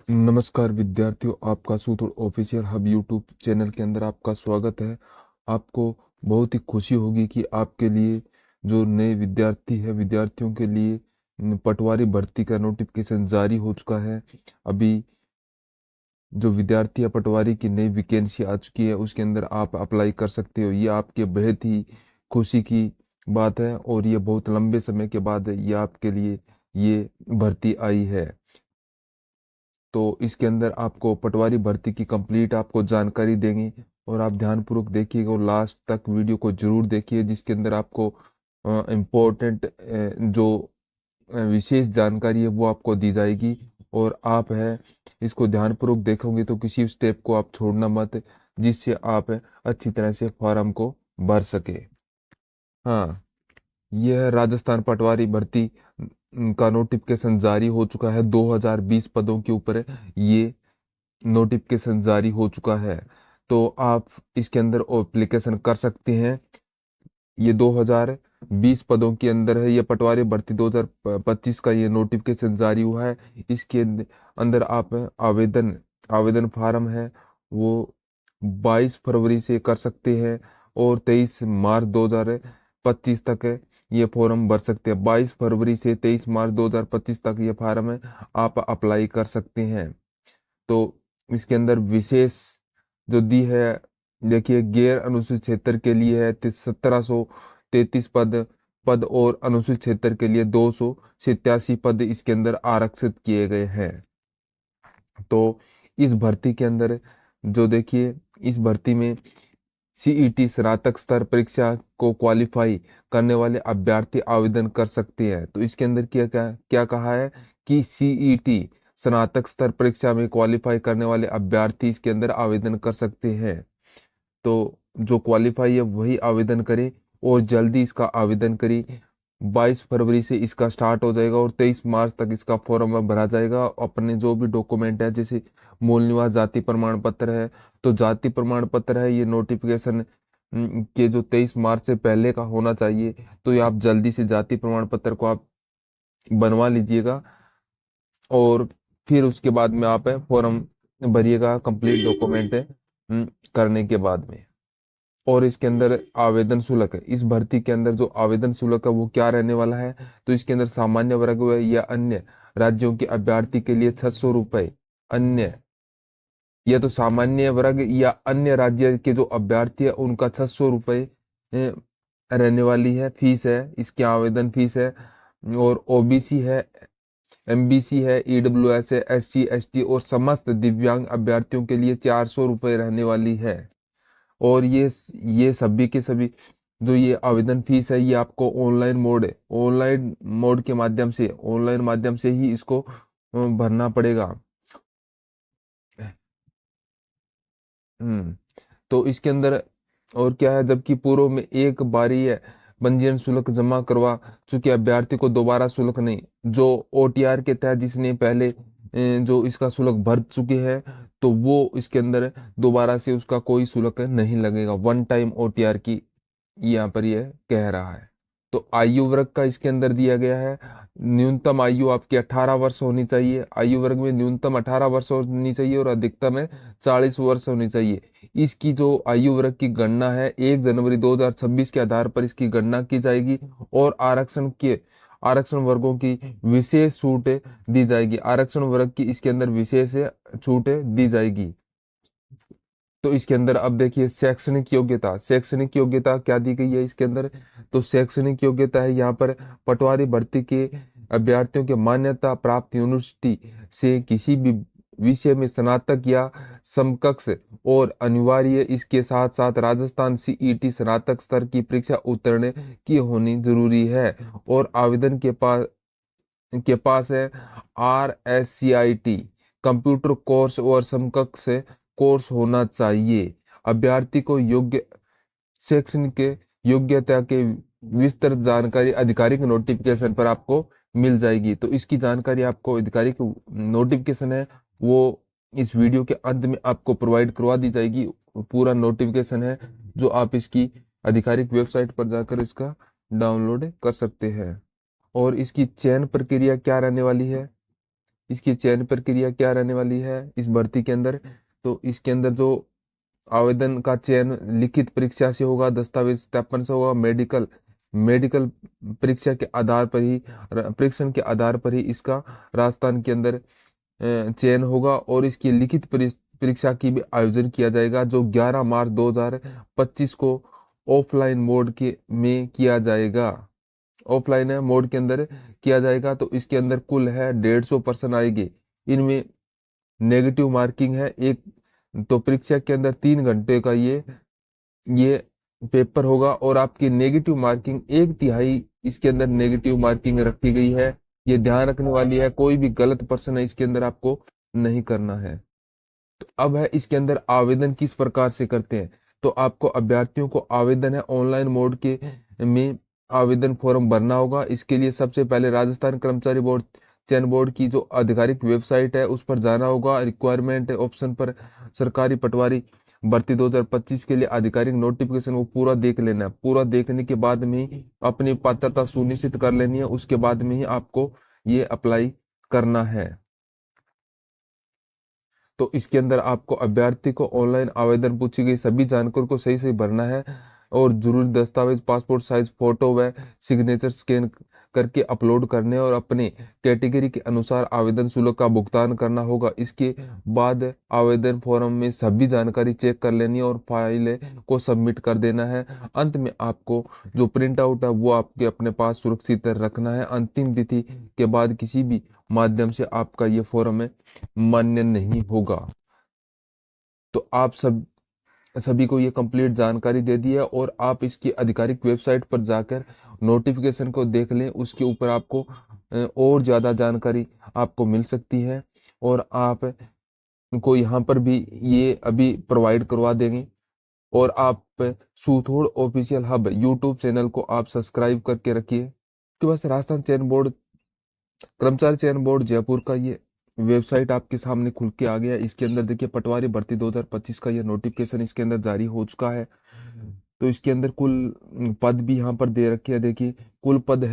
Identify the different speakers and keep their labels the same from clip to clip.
Speaker 1: नमस्कार विद्यार्थियों, आपका सूत्र ऑफिशियल हब यूट्यूब चैनल के अंदर आपका स्वागत है। आपको बहुत ही खुशी होगी कि आपके लिए जो नए विद्यार्थी है, विद्यार्थियों के लिए पटवारी भर्ती का नोटिफिकेशन जारी हो चुका है। अभी जो विद्यार्थी है, पटवारी की नई वैकेंसी आ चुकी है, उसके अंदर आप अप्लाई कर सकते हो। ये आपके बेहद ही खुशी की बात है और ये बहुत लंबे समय के बाद ये आपके लिए ये भर्ती आई है। तो इसके अंदर आपको पटवारी भर्ती की कंप्लीट आपको जानकारी देंगे और आप ध्यानपूर्वक देखिएगा और लास्ट तक वीडियो को जरूर देखिए, जिसके अंदर आपको इम्पोर्टेंट जो विशेष जानकारी है वो आपको दी जाएगी। और आप है इसको ध्यानपूर्वक देखोगे तो किसी स्टेप को आप छोड़ना मत, जिससे आप अच्छी तरह से फॉर्म को भर सके। हाँ, यह है राजस्थान पटवारी भर्ती का नोटिफिकेशन जारी हो चुका है। 2020 पदों के ऊपर ये नोटिफिकेशन जारी हो चुका है, तो आप इसके अंदर एप्लीकेशन कर सकते हैं। ये 2020 पदों के अंदर है। ये पटवारी भर्ती 2025 का ये नोटिफिकेशन जारी हुआ है। इसके अंदर आप आवेदन आवेदन फार्म है वो 22 फरवरी से कर सकते हैं और 23 मार्च 2025 तक ये फॉर्म भर सकते हैं। 22 फरवरी से 23 मार्च 2025 तक ये फार्म है, आप अप्लाई कर सकते हैं। तो इसके अंदर विशेष जो दी है, देखिए, गैर अनुसूचित क्षेत्र के लिए है 1733 पद पद और अनुसूचित क्षेत्र के लिए 287 पद इसके अंदर आरक्षित किए गए हैं। तो इस भर्ती के अंदर जो देखिए, इस भर्ती में सीईटी स्नातक स्तर परीक्षा को क्वालिफाई करने वाले अभ्यर्थी आवेदन कर सकते हैं। तो इसके अंदर क्या क्या क्या कहा है कि सीईटी स्नातक स्तर परीक्षा में क्वालिफाई करने वाले अभ्यर्थी इसके अंदर आवेदन कर सकते हैं। तो जो क्वालिफाई है वही आवेदन करें और जल्दी इसका आवेदन करें। 22 फरवरी से इसका स्टार्ट हो जाएगा और 23 मार्च तक इसका फॉर्म भरा जाएगा। अपने जो भी डॉक्यूमेंट है, जैसे मूल निवास जाति प्रमाण पत्र है, तो जाति प्रमाण पत्र है, ये नोटिफिकेशन के जो 23 मार्च से पहले का होना चाहिए। तो ये आप जल्दी से जाति प्रमाण पत्र को आप बनवा लीजिएगा और फिर उसके बाद में आप फॉर्म भरिएगा, कंप्लीट डॉक्यूमेंट है करने के बाद में। और इसके अंदर आवेदन शुल्क है, इस भर्ती के अंदर जो आवेदन शुल्क है वो क्या रहने वाला है, तो इसके अंदर सामान्य वर्ग या अन्य राज्यों के अभ्यर्थी के लिए 600 रुपये, अन्य या तो सामान्य वर्ग या अन्य राज्य के जो अभ्यर्थी है उनका 600 रुपये रहने वाली है, फीस है, इसकी आवेदन फीस है। और ओबीसी है, एमबीसी है, ईडब्ल्यूएस है, एससी एसटी और समस्त दिव्यांग अभ्यर्थियों के लिए 400 रुपये रहने वाली है। और ये सभी के सभी जो ये आवेदन फीस है, ये आपको ऑनलाइन मोड के माध्यम से, ऑनलाइन माध्यम से ही इसको भरना पड़ेगा। हम्म तो इसके अंदर और क्या है, जबकि पूर्व में एक बारी है पंजीयन शुल्क जमा करवा चुके अभ्यर्थी को दोबारा शुल्क नहीं, जो ओटीआर के तहत जिसने पहले जो इसका शुल्क भर चुके हैं, तो वो इसके अंदर दोबारा से उसका कोई शुल्क नहीं लगेगा। वन टाइम ओटीआर की यहाँ पर यह कह रहा है। तो आयु वर्ग का इसके अंदर दिया गया है, न्यूनतम आयु आपकी 18 वर्ष होनी चाहिए। आयु वर्ग में न्यूनतम 18 वर्ष होनी चाहिए और अधिकतम है 40 वर्ष होनी चाहिए। इसकी जो आयु वर्ग की गणना है 1 जनवरी 2026 के आधार पर इसकी गणना की जाएगी और आरक्षण वर्गों की विशेष छूट दी जाएगी। आरक्षण वर्ग की इसके अंदर विशेष छूट दी जाएगी। तो इसके अंदर अब देखिए, शैक्षणिक योग्यता क्या दी गई है इसके अंदर, तो शैक्षणिक योग्यता है यहाँ पर पटवारी भर्ती के अभ्यर्थियों के मान्यता प्राप्त यूनिवर्सिटी से किसी भी विषय में स्नातक या समकक्ष और अनिवार्य, इसके साथ साथ राजस्थान सीईटी स्नातक स्तर की परीक्षा उत्तीर्ण की होनी जरूरी है। और आवेदन के पास है RSCIT कंप्यूटर कोर्स और समकक्ष कोर्स होना चाहिए। अभ्यर्थी को शैक्षणिक योग्यता के विस्तृत जानकारी आधिकारिक नोटिफिकेशन पर आपको मिल जाएगी। तो इसकी जानकारी आपको आधिकारिक नोटिफिकेशन है वो इस वीडियो के अंत में आपको प्रोवाइड करवा दी जाएगी। पूरा नोटिफिकेशन है जो आप इसकी आधिकारिक वेबसाइट पर जाकर इसका डाउनलोड कर सकते हैं। और इसकी चयन प्रक्रिया क्या रहने वाली है, इसकी चयन प्रक्रिया क्या रहने वाली है इस भर्ती के अंदर। तो इसके अंदर जो आवेदन का चयन लिखित परीक्षा से होगा, दस्तावेज सत्यापन से होगा, मेडिकल मेडिकल परीक्षा के आधार पर ही, परीक्षण के आधार पर ही इसका राजस्थान के अंदर चयन होगा। और इसकी लिखित परीक्षा की भी आयोजन किया जाएगा, जो 11 मार्च 2025 को ऑफलाइन मोड के में किया जाएगा। ऑफलाइन है मोड के अंदर किया जाएगा। तो इसके अंदर कुल है 150 पर्सन आएंगे। इनमें नेगेटिव मार्किंग है एक। तो परीक्षा के अंदर 3 घंटे का ये पेपर होगा, और आपकी नेगेटिव मार्किंग 1/3 इसके अंदर नेगेटिव मार्किंग रखी गई है। ये ध्यान रखने वाली है, कोई भी गलत प्रश्न है इसके अंदर आपको नहीं करना है। तो अब है इसके अंदर आवेदन किस प्रकार से करते हैं। तो आपको अभ्यर्थियों को आवेदन है ऑनलाइन मोड के में आवेदन फॉर्म भरना होगा। इसके लिए सबसे पहले राजस्थान कर्मचारी बोर्ड चयन बोर्ड की जो आधिकारिक वेबसाइट है उस पर जाना होगा। रिक्वायरमेंट ऑप्शन पर सरकारी पटवारी भर्ती 2025 के लिए आधिकारिक नोटिफिकेशन वो पूरा देख लेना है। पूरा देखने के बाद में ही अपनी पात्रता सुनिश्चित कर लेनी है, उसके बाद में ही आपको ये अप्लाई करना है। तो इसके अंदर आपको अभ्यर्थी को ऑनलाइन आवेदन पूछी गई सभी जानकारी को सही सही भरना है, और जरूरी दस्तावेज पासपोर्ट साइज फोटो व सिग्नेचर स्कैन करके अपलोड करने, और अपने कैटेगरी के अनुसार आवेदन शुल्क का भुगतान करना होगा। इसके बाद आवेदन फॉर्म में सभी जानकारी चेक कर लेनी है और फाइल को सबमिट कर देना है। अंत में आपको जो प्रिंट आउट है वो आपके अपने पास सुरक्षित रखना है। अंतिम तिथि के बाद किसी भी माध्यम से आपका ये फॉर्म मान्य नहीं होगा। तो आप सभी को ये कंप्लीट जानकारी दे दी है, और आप इसकी आधिकारिक वेबसाइट पर जाकर नोटिफिकेशन को देख लें। उसके ऊपर आपको और ज़्यादा जानकारी आपको मिल सकती है, और आप को यहाँ पर भी ये अभी प्रोवाइड करवा देंगे। और आप सूथोड़ ऑफिशियल हब यूट्यूब चैनल को आप सब्सक्राइब करके रखिए। उसके बाद राजस्थान चयन बोर्ड कर्मचारी चयन बोर्ड जयपुर का ये वेबसाइट आपके सामने खुल के आ गया। इसके अंदर देखिए पटवारी भर्ती 2025 का ये नोटिफिकेशन इसके अंदर जारी हो चुका है। तो इसके अंदर कुल पद भी यहाँ पर दे रखे हैं। देखिए कुल पद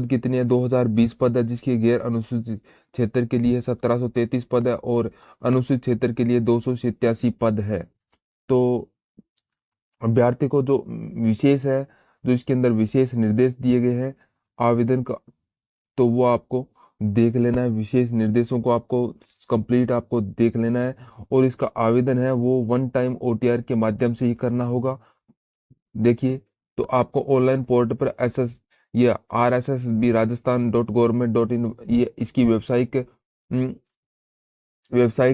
Speaker 1: कितने हैं, 2020 पद है, जिसके गैर अनुसूचित क्षेत्र के लिए 1733 पद है, और अनुसूचित क्षेत्र के लिए 287 पद है। तो अभ्यर्थी को जो विशेष है, जो इसके अंदर विशेष निर्देश दिए गए हैं आवेदन का, तो वो आपको देख लेना है। विशेष निर्देशों को आपको कंप्लीट आपको देख लेना है। और इसका आवेदन है वो वन टाइम ओटीआर के माध्यम से ही करना होगा। देखिए तो आपको ऑनलाइन पोर्टल पर ये RSSB rajasthan.government.in ये इसकी वेबसाइट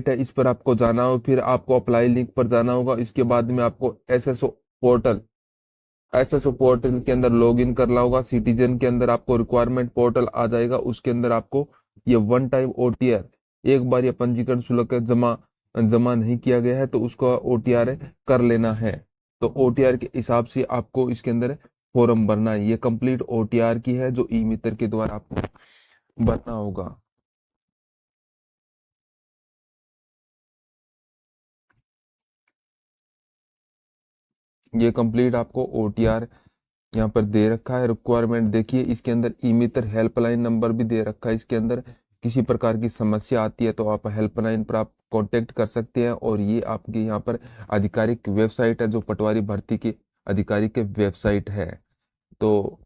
Speaker 1: है, इस पर आपको जाना हो। फिर आपको अप्लाई लिंक पर जाना होगा। इसके बाद में आपको एसएसओ पोर्टल के अंदर लॉगिन करना होगा। सिटीजन के अंदर आपको रिक्वायरमेंट पोर्टल आ जाएगा। उसके अंदर आपको ये वन टाइम ओटीआर, एक बार ये पंजीकरण शुल्क जमा जमा नहीं किया गया है तो उसको ओटीआर कर लेना है। तो ओटीआर के हिसाब से आपको इसके अंदर फॉर्म भरना है। ये कंप्लीट ओटीआर की है जो ई मित्र के द्वारा आपको भरना होगा। ये कंप्लीट आपको ओटीआर यहाँ पर दे रखा है। रिक्वायरमेंट देखिए इसके अंदर ई मित्र हेल्पलाइन नंबर भी दे रखा है। इसके अंदर किसी प्रकार की समस्या आती है तो आप हेल्पलाइन पर आप कांटेक्ट कर सकते हैं। और ये आपके यहाँ पर आधिकारिक वेबसाइट है जो पटवारी भर्ती की आधिकारिक वेबसाइट है। तो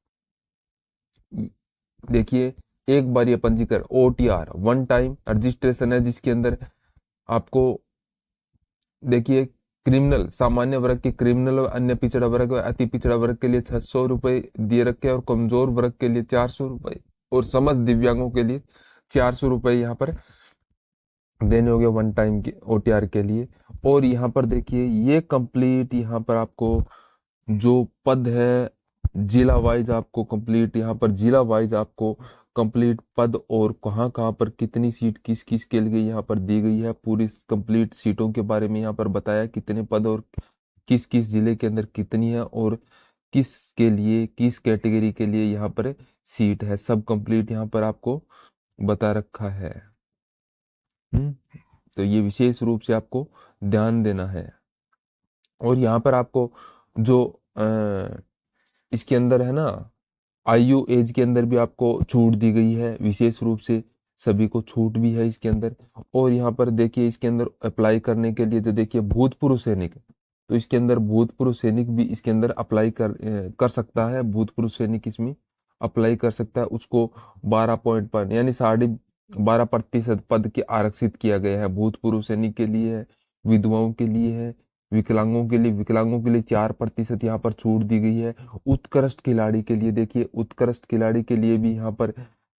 Speaker 1: देखिए एक बार ये पंजीकरण ओटीआर वन टाइम रजिस्ट्रेशन है, जिसके अंदर आपको देखिए क्रिमिनल सामान्य वर्ग के क्रिमिनल और अन्य पिछड़ा वर्ग और अति पिछड़ा वर्ग के लिए 600 रुपए दिए रखे हैं, और कमजोर वर्ग के लिए 400 रुपए, और समस्त दिव्यांगों के लिए 400 रुपए यहाँ पर देने होंगे वन टाइम के ओटीआर के लिए। और यहाँ पर देखिए ये कंप्लीट यहाँ पर आपको जो पद है जिला वाइज आपको कंप्लीट यहाँ पर जिला वाइज आपको कंप्लीट पद और कहाँ कहाँ पर कितनी सीट किस किस के लिए यहाँ पर दी गई है, पूरी कंप्लीट सीटों के बारे में यहाँ पर बताया कितने पद और किस किस जिले के अंदर कितनी है, और किस के लिए किस कैटेगरी के लिए यहाँ पर सीट है, सब कंप्लीट यहाँ पर आपको बता रखा है। तो ये विशेष रूप से आपको ध्यान देना है। और यहाँ पर आपको जो इसके अंदर है ना आयु एज के अंदर भी आपको छूट दी गई है विशेष रूप से। सभी को छूट भी है इसके अंदर। और यहाँ पर देखिए इसके अंदर अप्लाई करने के लिए जो देखिए भूतपूर्व सैनिक, तो इसके अंदर भूतपूर्व सैनिक भी इसके अंदर अप्लाई कर सकता है। भूतपूर्व सैनिक इसमें अप्लाई कर सकता है। उसको 12.5 यानी 12.5% पद के आरक्षित किया गया है। भूतपूर्व सैनिक के लिए है, विधवाओं के लिए है, विकलांगों के लिए 4% यहाँ पर छूट दी गई है। उत्कृष्ट खिलाड़ी के लिए देखिए, उत्कृष्ट खिलाड़ी के लिए भी यहाँ पर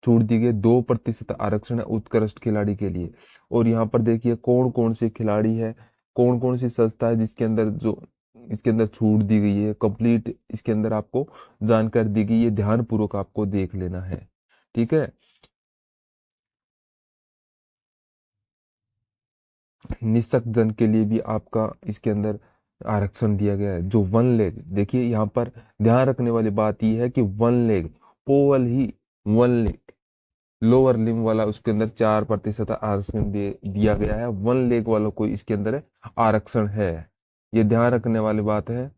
Speaker 1: छूट दी गई, 2% आरक्षण है उत्कृष्ट खिलाड़ी के लिए। और यहाँ पर देखिए कौन कौन से खिलाड़ी है, कौन कौन सी संस्था है जिसके अंदर जो इसके अंदर छूट दी गई है, कंप्लीट इसके अंदर आपको जानकारी दी गई है, ध्यानपूर्वक आपको देख लेना है। ठीक है। निःशक्त जन के लिए भी आपका इसके अंदर आरक्षण दिया गया है। जो वन लेग, देखिए यहाँ पर ध्यान रखने वाली बात यह है कि वन लेग, ओवल ही वन लेग, लोअर लिम्ब वाला उसके अंदर 4% आरक्षण दिया गया है। वन लेग वालों को इसके अंदर आरक्षण है, ये ध्यान रखने वाली बात है।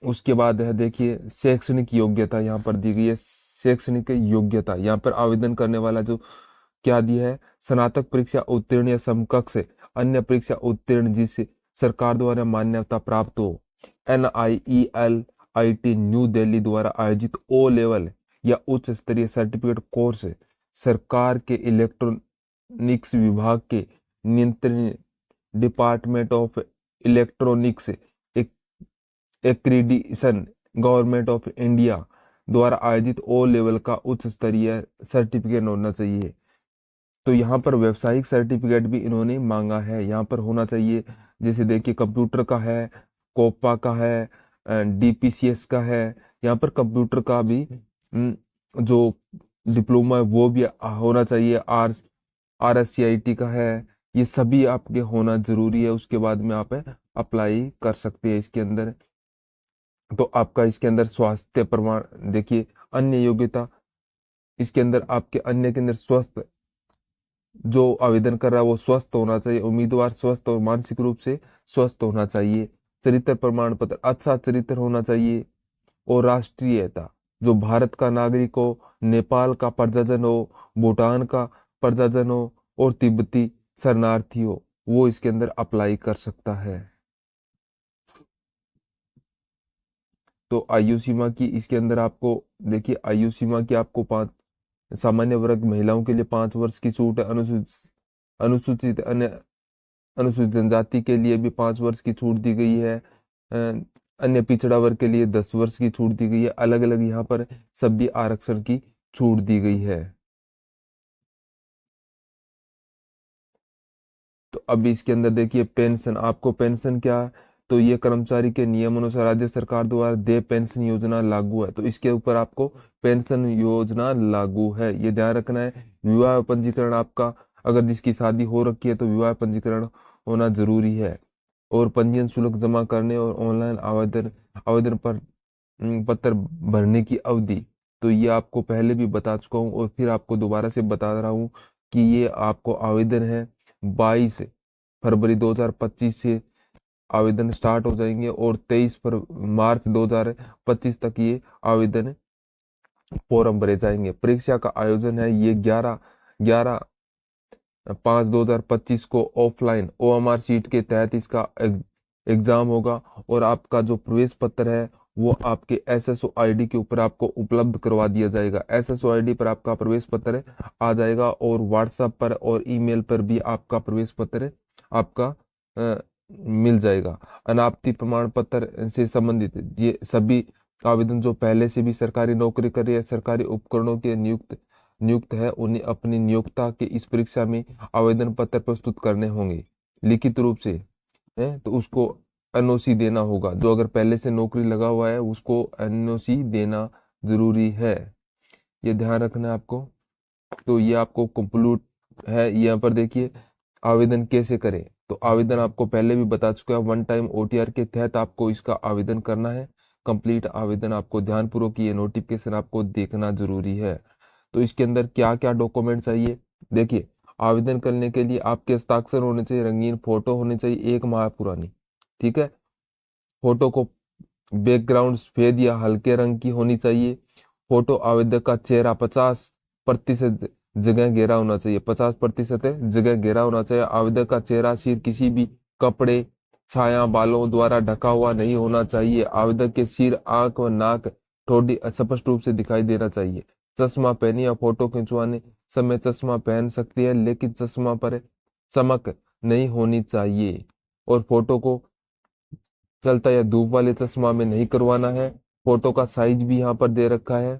Speaker 1: उसके बाद है देखिए शैक्षणिक योग्यता यहाँ पर दी गई है। शैक्षणिक योग्यता यहाँ पर आवेदन करने वाला जो क्या दिया है, स्नातक परीक्षा उत्तीर्ण या समकक्ष अन्य परीक्षा उत्तीर्ण जिससे सरकार द्वारा मान्यता प्राप्त हो। NIEL IT न्यू दिल्ली द्वारा आयोजित ओ लेवल या उच्च स्तरीय सर्टिफिकेट कोर्स सरकार के इलेक्ट्रॉनिक्स विभाग के नियंत्रण department of electronics accreditation government of India द्वारा आयोजित ओ लेवल का उच्च स्तरीय सर्टिफिकेट होना चाहिए। तो यहाँ पर व्यावसायिक सर्टिफिकेट भी इन्होंने मांगा है, यहाँ पर होना चाहिए। जैसे देखिए कंप्यूटर का है, कोपा का है, DPCS का है। यहाँ पर कंप्यूटर का भी जो डिप्लोमा है वो भी होना चाहिए। RSCIT का है। ये सभी आपके होना जरूरी है। उसके बाद में आप अप्लाई कर सकते हैं इसके अंदर। तो आपका इसके अंदर स्वास्थ्य प्रमाण देखिए, अन्य योग्यता इसके अंदर आपके अन्य के अंदर स्वस्थ, जो आवेदन कर रहा है वो स्वस्थ होना चाहिए। उम्मीदवार स्वस्थ और मानसिक रूप से स्वस्थ होना चाहिए। चरित्र प्रमाण पत्र, अच्छा चरित्र होना चाहिए। और राष्ट्रीयता, जो भारत का नागरिक हो, नेपाल का प्रजाजन हो, भूटान का प्रजाजन हो और तिब्बती शरणार्थी हो, वो इसके अंदर अप्लाई कर सकता है। तो आयु सीमा की इसके अंदर आपको देखिए, आयु सीमा की आपको 5, सामान्य वर्ग महिलाओं के लिए 5 वर्ष की छूट है। अनुसूचित अन्य अनुसूचित जनजाति के लिए भी 5 वर्ष की छूट दी गई है। अन्य पिछड़ा वर्ग के लिए 10 वर्ष की छूट दी गई है। अलग अलग यहाँ पर सभी आरक्षण की छूट दी गई है। तो अब इसके अंदर देखिए पेंशन, आपको पेंशन क्या है? तो ये कर्मचारी के नियम अनुसार राज्य सरकार द्वारा देय पेंशन योजना लागू है। तो इसके ऊपर आपको पेंशन योजना लागू है, ये ध्यान रखना है। विवाह पंजीकरण आपका, अगर जिसकी शादी हो रखी है तो विवाह पंजीकरण होना जरूरी है। और पंजीयन शुल्क जमा करने और ऑनलाइन आवेदन आवेदन पर पत्र भरने की अवधि, तो ये आपको पहले भी बता चुका हूँ और फिर आपको दोबारा से बता रहा हूँ कि ये आपको आवेदन है 22 फरवरी 2025 से आवेदन स्टार्ट हो जाएंगे और 23 मार्च 2025 तक ये आवेदन फॉर्म भरे जाएंगे। परीक्षा का आयोजन है ये 11/5/2025 को ऑफलाइन OMR शीट के तहत इसका एग्जाम होगा। और आपका जो प्रवेश पत्र है वो आपके SSO ID के ऊपर आपको उपलब्ध करवा दिया जाएगा। SSO ID पर आपका प्रवेश पत्र आ जाएगा और व्हाट्सएप पर और ईमेल पर भी आपका प्रवेश पत्र आपका मिल जाएगा। अनापत्ति प्रमाण पत्र से संबंधित ये सभी आवेदन जो पहले से भी सरकारी नौकरी कर रही है, सरकारी उपकरणों के नियुक्त है, उन्हें अपनी नियोक्ता के इस परीक्षा में आवेदन पत्र प्रस्तुत करने होंगे लिखित रूप से, है तो उसको NOC देना होगा। जो अगर पहले से नौकरी लगा हुआ है उसको NOC देना जरूरी है, ये ध्यान रखना है आपको। तो ये आपको कंप्लीट है। यहाँ पर देखिए आवेदन कैसे करें, तो आवेदन आपको पहले भी बता चुका है। वन टाइम OTR के तहत आपको इसका आवेदन करना है। कंप्लीट आवेदन आपको ध्यानपूर्वक ये नोटिफिकेशन आपको देखना जरूरी है। तो इसके अंदर क्या क्या डॉक्यूमेंट चाहिए, देखिए आवेदन करने के लिए आपके हस्ताक्षर होने चाहिए, रंगीन फोटो होनी चाहिए 1 माह पुरानी। ठीक है, फोटो को बैकग्राउंड सफेद या हल्के रंग की होनी चाहिए। फोटो आवेदक का चेहरा 50% जगह घेरा होना चाहिए, 50% जगह घेरा होना चाहिए। आवेदक का चेहरा सिर किसी भी कपड़े, छाया, बालों द्वारा ढका हुआ नहीं होना चाहिए। आवेदक के सिर, आंख व नाक, ठोड़ी स्पष्ट रूप से दिखाई देना चाहिए। चश्मा पहने या फोटो खिंचवाने समय चश्मा पहन सकती है, लेकिन चश्मा पर चमक नहीं होनी चाहिए। और फोटो को चलता या धूप वाले चश्मा में नहीं करवाना है। फोटो का साइज भी यहाँ पर दे रखा है,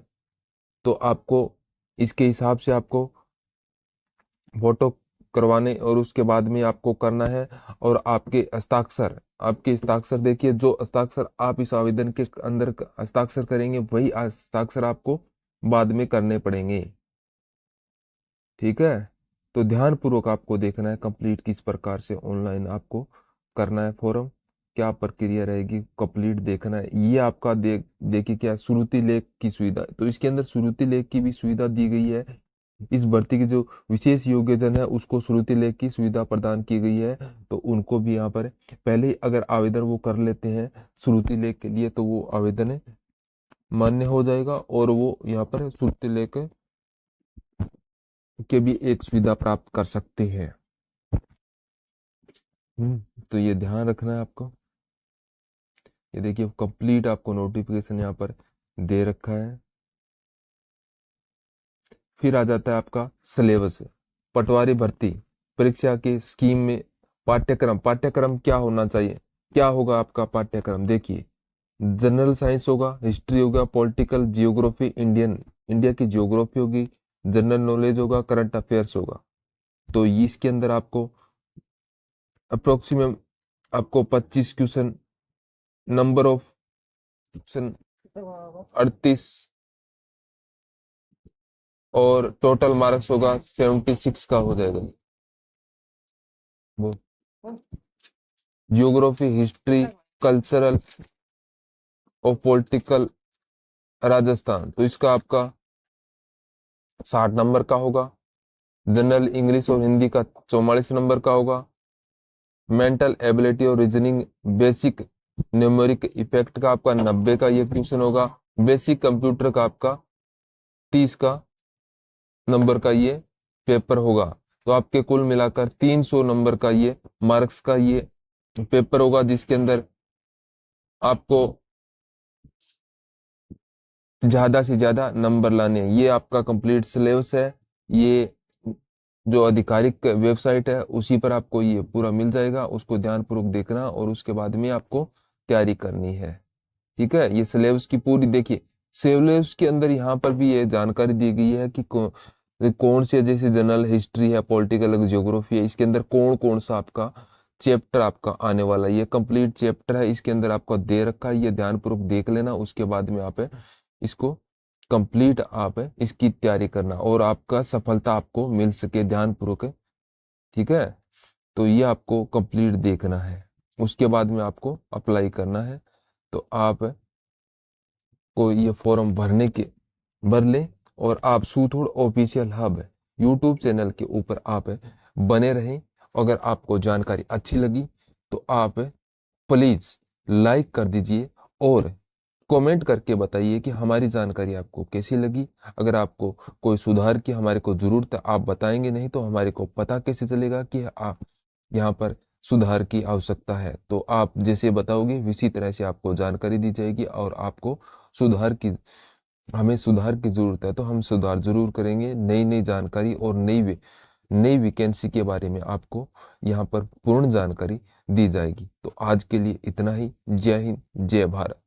Speaker 1: तो आपको इसके हिसाब से आपको फोटो करवाने और उसके बाद में आपको करना है। और आपके हस्ताक्षर देखिए, जो हस्ताक्षर आप इस आवेदन के अंदर हस्ताक्षर करेंगे वही हस्ताक्षर आपको बाद में करने पड़ेंगे। ठीक है, तो ध्यान पूर्वक आपको देखना है कंप्लीट किस प्रकार से ऑनलाइन आपको करना है फॉर्म, क्या प्रक्रिया रहेगी, कंप्लीट देखना है। ये आपका देखिए क्या श्रुति लेख की सुविधा, तो इसके अंदर श्रुति लेख की भी सुविधा दी गई है। इस भर्ती के जो विशेष योग्यजन है उसको श्रुति लेख की सुविधा प्रदान की गई है, तो उनको भी यहाँ पर पहले ही अगर आवेदन वो कर लेते हैं श्रुति लेख के लिए, तो वो आवेदन मान्य हो जाएगा और वो यहाँ पर श्रुति लेख के भी एक सुविधा प्राप्त कर सकते हैं। तो ये ध्यान रखना है आपको। ये देखिए कंप्लीट आपको नोटिफिकेशन यहाँ पर दे रखा है। फिर आ जाता है आपका सिलेबस। पटवारी भर्ती परीक्षा के स्कीम में पाठ्यक्रम क्या होना चाहिए, क्या होगा आपका पाठ्यक्रम। देखिए जनरल साइंस होगा, हिस्ट्री होगा, पॉलिटिकल, जियोग्राफी, इंडिया की जियोग्राफी होगी, जनरल नॉलेज होगा, करंट अफेयर्स होगा। तो इसके अंदर आपको अप्रोक्सीमेट आपको 25 क्वेश्चन, नंबर ऑफ क्वेश्चन 38 और टोटल मार्क्स होगा 76 का हो जाएगा। वो जियोग्राफी, हिस्ट्री, कल्चरल और पॉलिटिकल राजस्थान, तो इसका आपका 60 नंबर का होगा। जनरल इंग्लिश और हिंदी का 44 नंबर का होगा। मेंटल एबिलिटी और रीजनिंग बेसिक न्यूमेरिक इफेक्ट का आपका 90 का ये क्वेश्चन होगा। बेसिक कंप्यूटर का आपका 30 का नंबर का ये पेपर होगा। तो आपके कुल मिलाकर 300 नंबर का ये मार्क्स का ये पेपर होगा, जिसके अंदर आपको ज्यादा से ज्यादा नंबर लाने हैं। ये आपका कंप्लीट सिलेबस है। ये जो आधिकारिक वेबसाइट है उसी पर आपको ये पूरा मिल जाएगा, उसको ध्यानपूर्वक देखना और उसके बाद में आपको तैयारी करनी है। ठीक है, ये सिलेबस की पूरी देखिए, सिलेबस के अंदर यहाँ पर भी ये जानकारी दी गई है कि कौन से, जैसे जनरल हिस्ट्री है, पॉलिटिकल ज्योग्राफी है, इसके अंदर कौन कौन सा आपका चैप्टर आपका आने वाला है। ये कंप्लीट चैप्टर है, इसके अंदर आपको दे रखा है, ये ध्यानपूर्वक देख लेना। उसके बाद में आप इसको कंप्लीट आप इसकी तैयारी करना और आपका सफलता आपको मिल सके ध्यानपूर्वक। ठीक है, तो ये आपको कंप्लीट देखना है, उसके बाद में आपको अप्लाई करना है। तो आप को ये फॉर्म भर ले और आप सूथोड़ ऑफिशियल हब यूट्यूब चैनल के ऊपर आप बने रहें। अगर आपको जानकारी अच्छी लगी तो आप प्लीज लाइक कर दीजिए और कमेंट करके बताइए कि हमारी जानकारी आपको कैसी लगी। अगर आपको कोई सुधार की हमारे को जरूरत है, आप बताएंगे नहीं तो हमारे को पता कैसे चलेगा कि आप यहाँ पर सुधार की आवश्यकता है। तो आप जैसे बताओगे इसी तरह से आपको जानकारी दी जाएगी और आपको सुधार की हमें सुधार की जरूरत है तो हम सुधार जरूर करेंगे। नई नई जानकारी और नई वैकेंसी के बारे में आपको यहाँ पर पूर्ण जानकारी दी जाएगी। तो आज के लिए इतना ही। जय हिंद, जय भारत।